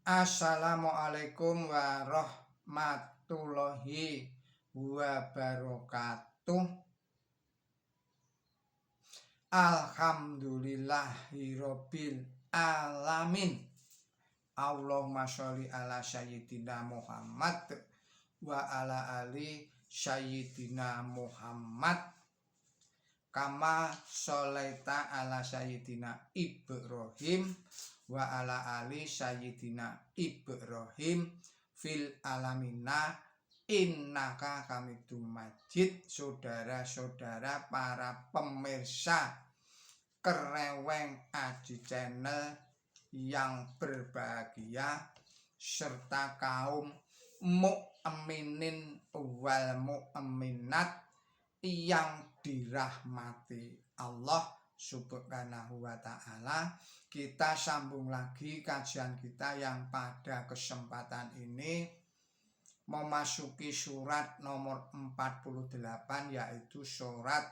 Assalamualaikum warahmatullahi wabarakatuh. Alhamdulillahirabbil alamin. Allahumma sholli ala sayyidina Muhammad wa ala ali sayyidina Muhammad. Kama sholaita ala sayyidina Ibrahim wa ala ali sayyidina Ibrahim fil alamina innaka hamidum majid. Saudara-saudara para pemirsa Kereweng Aji Channel yang berbahagia serta kaum mukminin wal mukminat yang dirahmati Allah Subhanahu wa ta'ala. Kita sambung lagi kajian kita yang pada kesempatan ini memasuki surat nomor 48, yaitu surat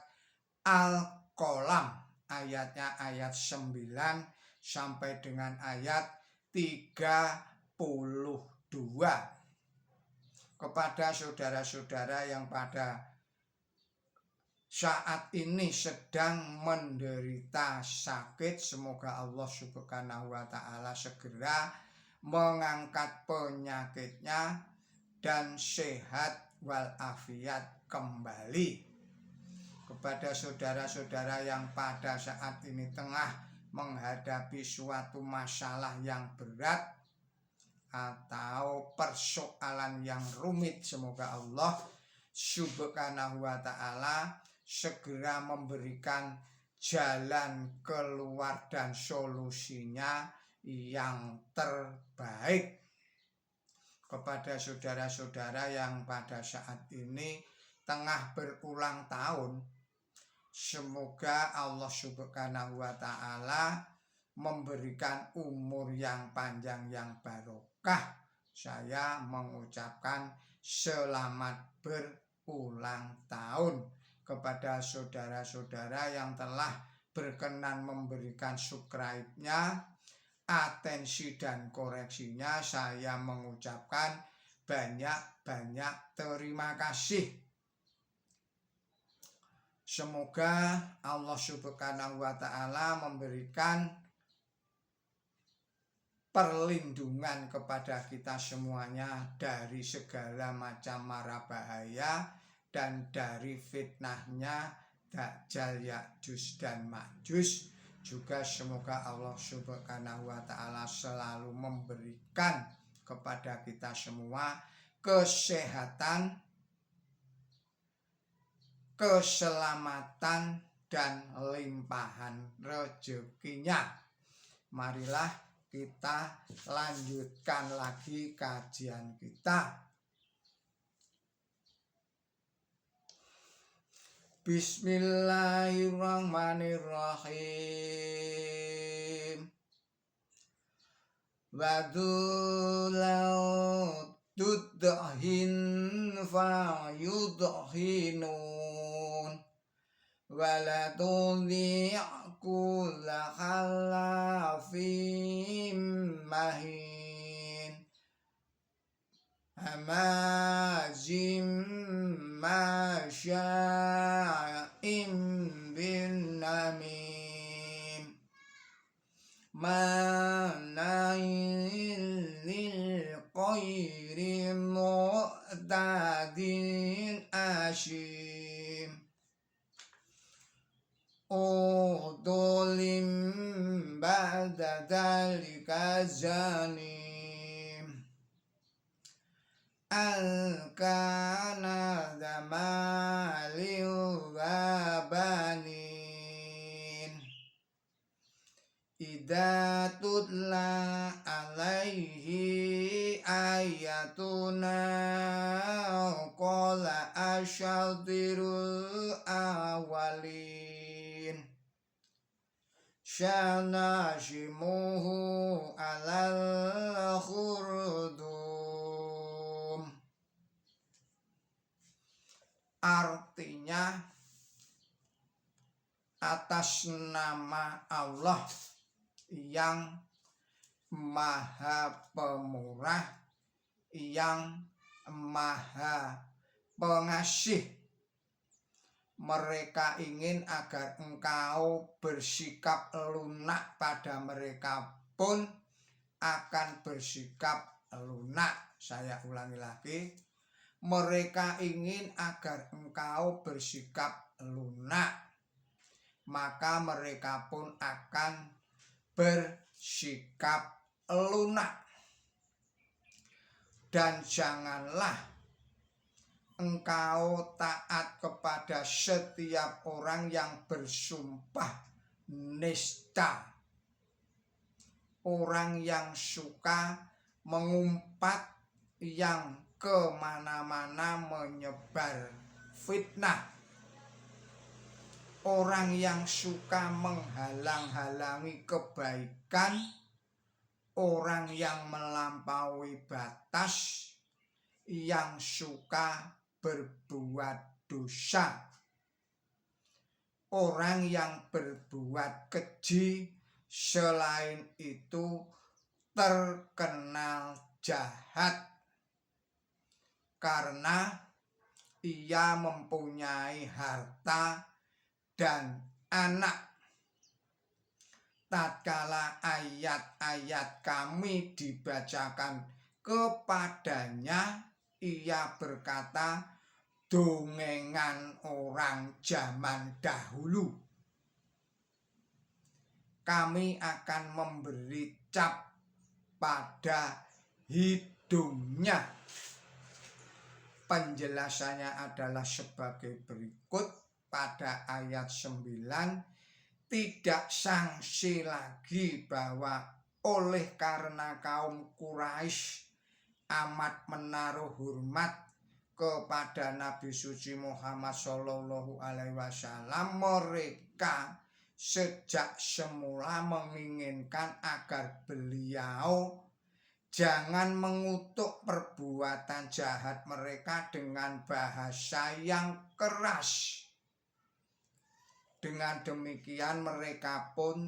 Al-Qalam. Ayatnya ayat 9 sampai dengan ayat 32. Kepada saudara-saudara yang pada saat ini sedang menderita sakit, semoga Allah Subhanahu wa ta'ala segera mengangkat penyakitnya dan sehat walafiat kembali. Kepada saudara-saudara yang pada saat ini tengah menghadapi suatu masalah yang berat atau persoalan yang rumit, semoga Allah Subhanahu wa ta'ala segera memberikan jalan keluar dan solusinya yang terbaik. Kepada saudara-saudara yang pada saat ini tengah berulang tahun, semoga Allah Subhanahu wa ta'ala memberikan umur yang panjang yang barokah. Saya mengucapkan selamat berulang tahun kepada saudara-saudara yang telah berkenan memberikan subscribe-nya, atensi dan koreksinya. Saya mengucapkan banyak-banyak terima kasih. Semoga Allah Subhanahu wa ta'ala memberikan perlindungan kepada kita semuanya dari segala macam mara bahaya dan dari fitnahnya Dajjal, Ya'juj dan Ma'juj. Juga semoga Allah Subhanahu wa ta'ala selalu memberikan kepada kita semua kesehatan, keselamatan dan limpahan rezekinya. Marilah kita lanjutkan lagi kajian kita. Bismillahirrahmanirrahim. Wadulau tudhin fayudhinun waladudhi'kulla khalafim mahin hamazim masya'im bin namim mana'in lil qairi mu'tadin asyim udulim ba'da dalika zanim al-kana damali wa banin idza tutla alaihi ayatuna qala asyadhirul awalin syanashimuhu alal khurdum. Artinya, atas nama Allah yang Maha Pemurah, yang Maha Pengasih. Mereka ingin agar engkau bersikap lunak pada mereka pun akan bersikap lunak. Saya ulangi lagi. Mereka ingin agar engkau bersikap lunak, maka mereka pun akan bersikap lunak. Dan janganlah engkau taat kepada setiap orang yang bersumpah nista, orang yang suka mengumpat, yang kemana-mana menyebar fitnah, orang yang suka menghalang-halangi kebaikan, orang yang melampaui batas, yang suka berbuat dosa, orang yang berbuat keji, selain itu terkenal jahat karena ia mempunyai harta dan anak. Tatkala ayat-ayat kami dibacakan kepadanya, ia berkata, dongengan orang zaman dahulu. Kami akan memberi cap pada hidungnya. Penjelasannya adalah sebagai berikut pada ayat 9. Tidak sangsi lagi bahwa oleh karena kaum Quraisy amat menaruh hormat kepada Nabi suci Muhammad Shallallahu Alaihi Wasallam, mereka sejak semula menginginkan agar beliau jangan mengutuk perbuatan jahat mereka dengan bahasa yang keras. Dengan demikian mereka pun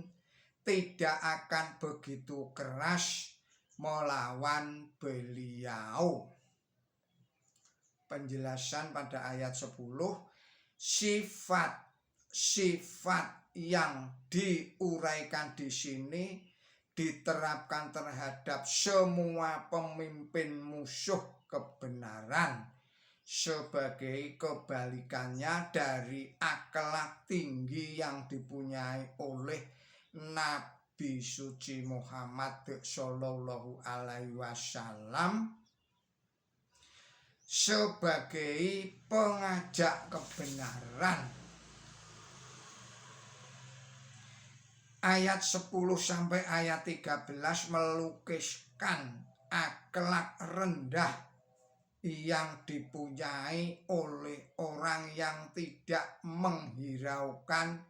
tidak akan begitu keras melawan beliau. Penjelasan pada ayat 10, sifat yang diuraikan di sini diterapkan terhadap semua pemimpin musuh kebenaran sebagai kebalikannya dari akhlak tinggi yang dipunyai oleh Nabi suci Muhammad Shallallahu Alaihi Wasallam sebagai pengajak kebenaran. Ayat 10 sampai ayat 13 melukiskan akhlak rendah yang dipunyai oleh orang yang tidak menghiraukan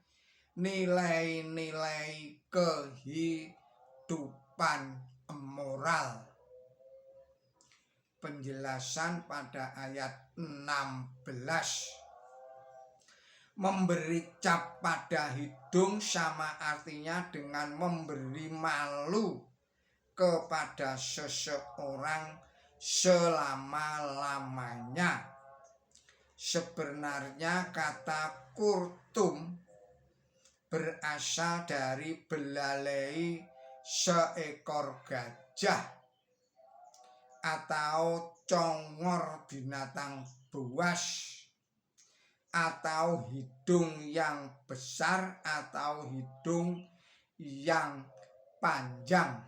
nilai-nilai kehidupan moral. Penjelasan pada ayat 16. Memberi cap pada hidung sama artinya dengan memberi malu kepada seseorang selama-lamanya. Sebenarnya kata kurtum berasal dari belalai seekor gajah atau congor binatang buas, atau hidung yang besar atau hidung yang panjang.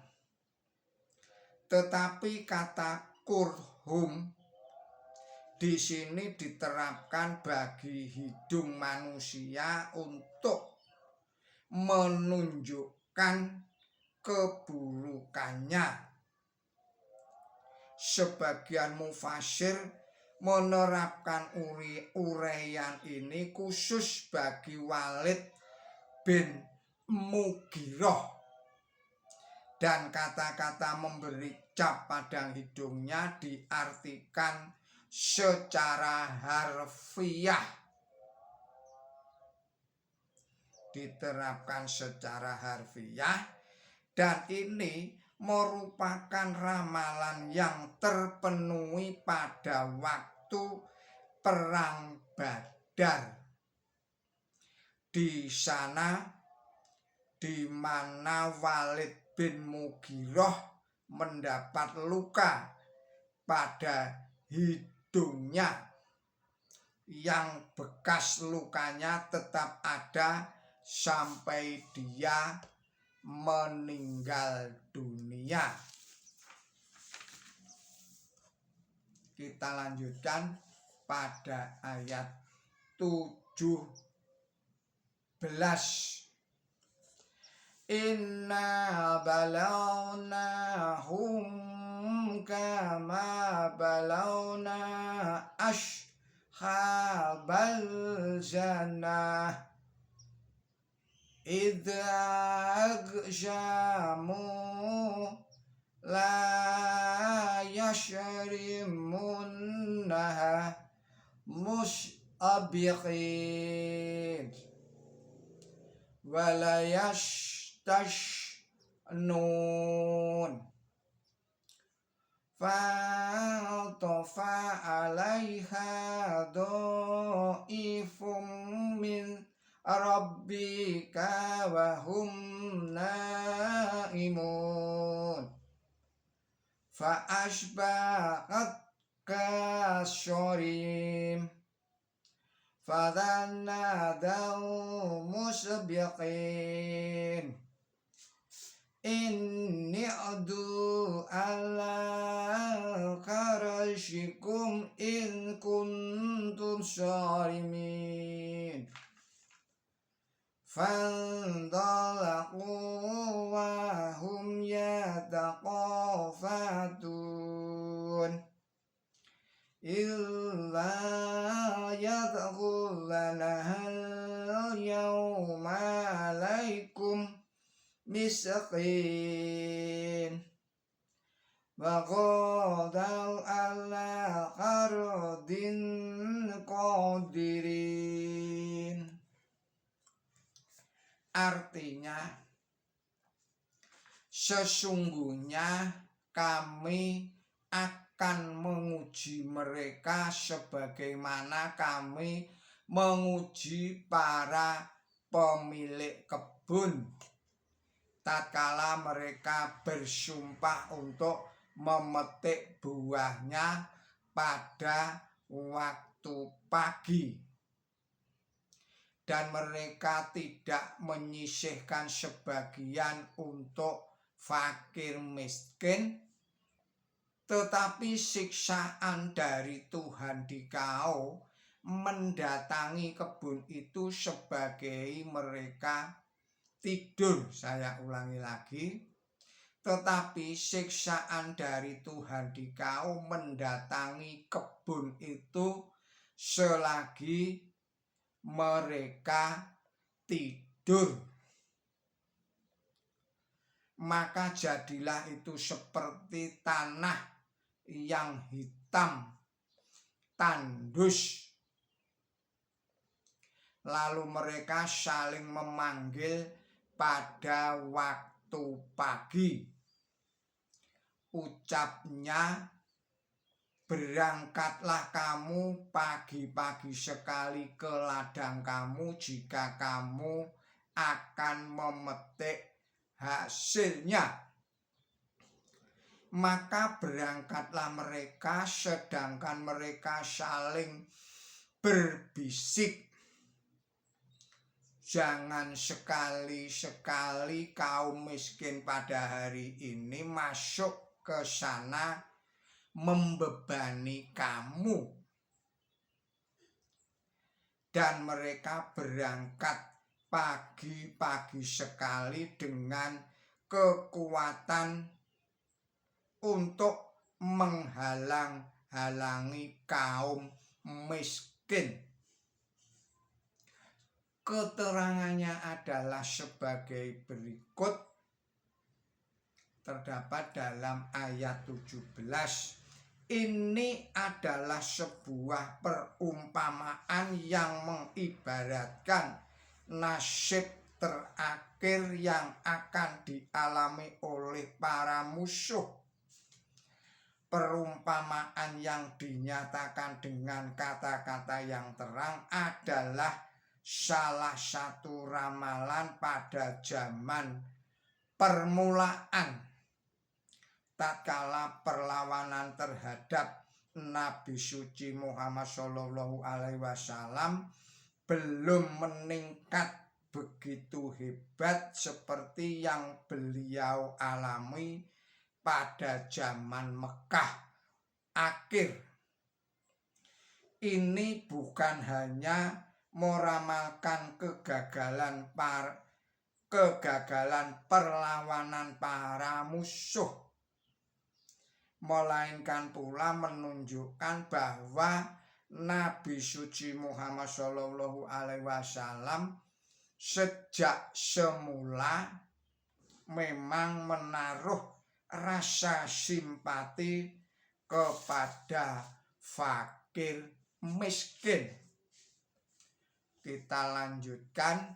Tetapi kata kurhum di sini diterapkan bagi hidung manusia untuk menunjukkan keburukannya. Sebagian mufasir menerapkan uraian ini khusus bagi Walid bin Mughirah, dan kata-kata memberi cap pada hidungnya diartikan secara harfiah, diterapkan secara harfiah, dan ini merupakan ramalan yang terpenuhi pada waktu perang Badar. Di sana di mana Walid bin Mughirah mendapat luka pada hidungnya yang bekas lukanya tetap ada sampai dia meninggal dunia. Kita lanjutkan pada ayat 17. Inna balawnahum kama balawna ashabal jannah idza aghsyamu la yashrimunnaha mus'abiqin wala yastashnun fa'atafa 'alaiha dha'ifum min rabbika wa hum naimun fa asbaqat kasyorim fadannadaw musbiqin inni adu ala karashikum in kuntum syarimin fandalaqu wa hum yataqafatun illa yadkhulunahal yawma alaikum misqin wa qadaw ala qardin qadirin. Artinya, sesungguhnya kami akan menguji mereka sebagaimana kami menguji para pemilik kebun tatkala mereka bersumpah untuk memetik buahnya pada waktu pagi. Dan mereka tidak menyisihkan sebagian untuk fakir miskin, tetapi siksaan dari Tuhan dikau mendatangi kebun itu sebagai mereka tidur. Saya ulangi lagi, tetapi siksaan dari Tuhan dikau mendatangi kebun itu selagi mereka tidur. Maka jadilah itu seperti tanah yang hitam, tandus. Lalu mereka saling memanggil pada waktu pagi. Ucapnya, berangkatlah kamu pagi-pagi sekali ke ladang kamu jika kamu akan memetik hasilnya. Maka berangkatlah mereka sedangkan mereka saling berbisik. Jangan sekali-sekali kaum miskin pada hari ini masuk ke sana membebani kamu. Dan mereka berangkat pagi-pagi sekali dengan kekuatan untuk menghalang-halangi kaum miskin. Keterangannya adalah sebagai berikut, terdapat dalam ayat 17. Ini adalah sebuah perumpamaan yang mengibaratkan nasib terakhir yang akan dialami oleh para musuh. Perumpamaan yang dinyatakan dengan kata-kata yang terang adalah salah satu ramalan pada zaman permulaan tatkala perlawanan terhadap Nabi suci Muhammad Shallallahu Alaihi Wasallam belum meningkat begitu hebat seperti yang beliau alami pada zaman Mekah akhir. Ini bukan hanya meramalkan kegagalan perlawanan para musuh, melainkan pula menunjukkan bahwa Nabi suci Muhammad Shallallahu Alaihi Wasallam sejak semula memang menaruh rasa simpati kepada fakir miskin. Kita lanjutkan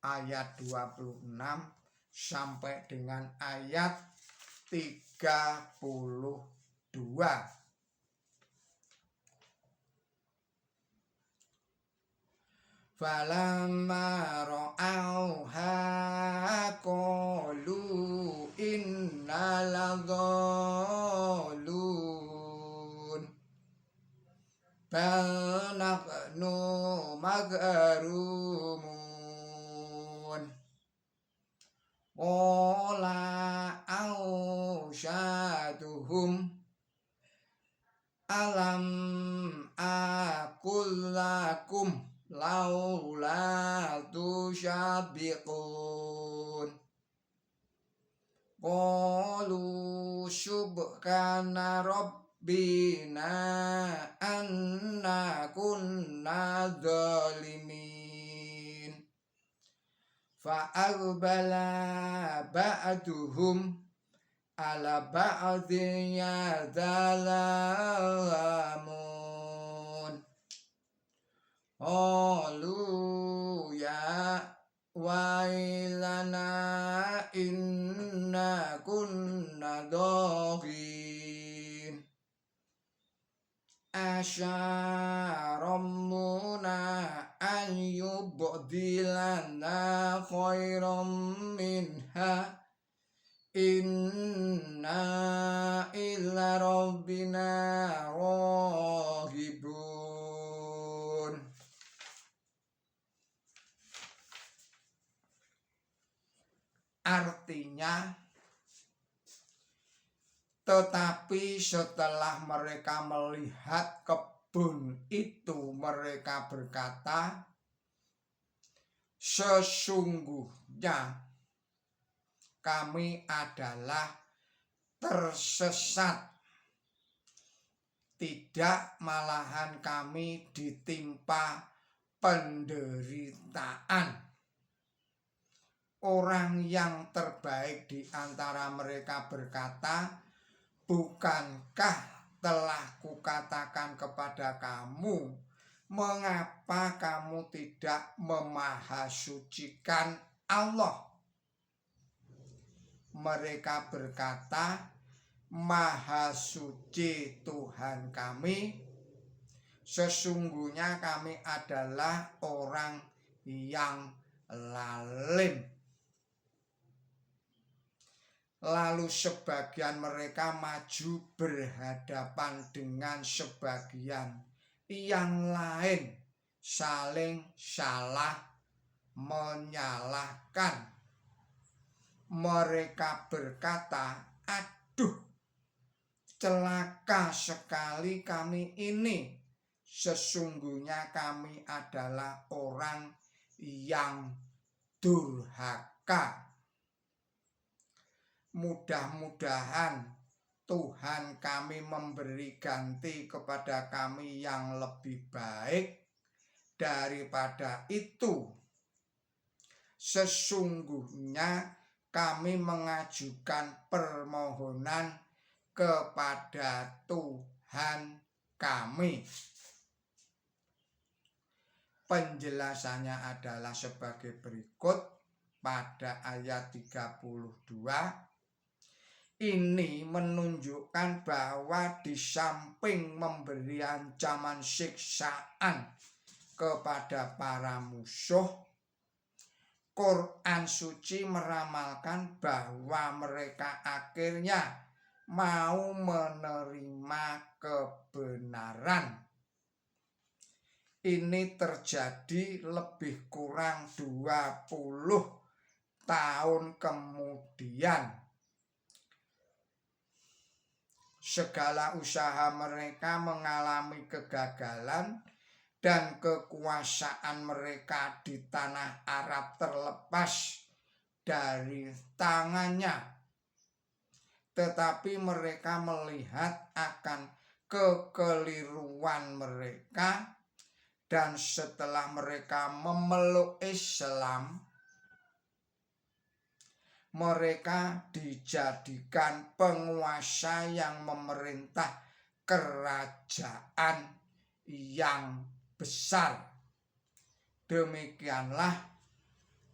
ayat 26 sampai dengan ayat 32. Falamma ra'auha qalu inna ladhalun bal nahnu magrumun qala ausyaduhum alam aqul lakum laula tusyabiqun qalu subhana rabbina anna kunna zalimin fa aqbala ba'duhum ala ba'dhin yadhalamun qalu ya wailana inna kunna dhagin asyarammuna an yubdilana khairam minha inna illa rabbina rahibun. Artinya, tetapi setelah mereka melihat kebun itu, mereka berkata, sesungguhnya kami adalah tersesat. Tidak, malahan kami ditimpa penderitaan. Orang yang terbaik di antara mereka berkata, bukankah telah kukatakan kepada kamu, mengapa kamu tidak memahasucikan Allah? Mereka berkata, Maha suci Tuhan kami, sesungguhnya kami adalah orang yang lalim. Lalu sebagian mereka maju berhadapan dengan sebagian yang lain, saling salah menyalahkan. Mereka berkata, aduh, celaka sekali kami ini. Sesungguhnya kami adalah orang yang durhaka. Mudah-mudahan Tuhan kami memberi ganti kepada kami yang lebih baik daripada itu. Sesungguhnya kami mengajukan permohonan kepada Tuhan kami. Penjelasannya adalah sebagai berikut pada ayat 32. Ini menunjukkan bahwa di samping memberi ancaman siksaan kepada para musuh, Quran suci meramalkan bahwa mereka akhirnya mau menerima kebenaran. Ini terjadi lebih kurang 20 tahun kemudian. Segala usaha mereka mengalami kegagalan dan kekuasaan mereka di tanah Arab terlepas dari tangannya. Tetapi mereka melihat akan kekeliruan mereka, dan setelah mereka memeluk Islam, mereka dijadikan penguasa yang memerintah kerajaan yang besar. Demikianlah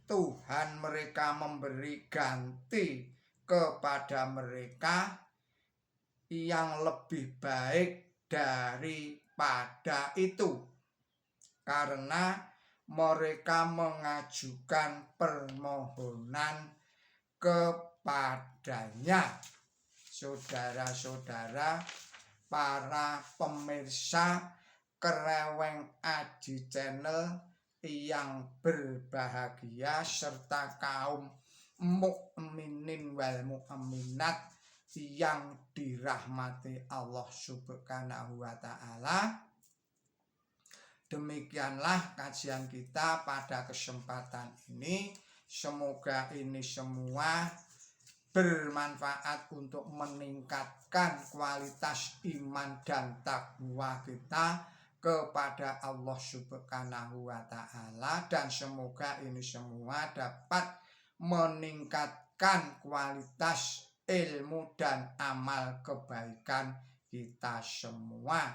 Tuhan mereka memberi ganti kepada mereka yang lebih baik daripada itu, karena mereka mengajukan permohonan kepadanya. Saudara-saudara, para pemirsa Kereweng Aji Channel yang berbahagia, serta kaum mukminin wal mukminat yang dirahmati Allah Subhanahu wa Ta'ala. Demikianlah kajian kita pada kesempatan ini. Semoga ini semua bermanfaat untuk meningkatkan kualitas iman dan takwa kita kepada Allah Subhanahu wa Ta'ala, dan semoga ini semua dapat meningkatkan kualitas ilmu dan amal kebaikan kita semua.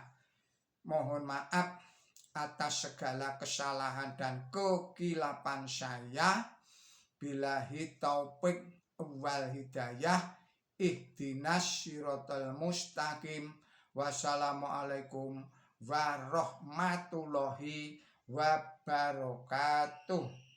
Mohon maaf atas segala kesalahan dan kekilapan saya. Billahi taufik wal hidayah. Ihdinas siratal mustaqim. Wassalamualaikum warahmatullahi wabarakatuh.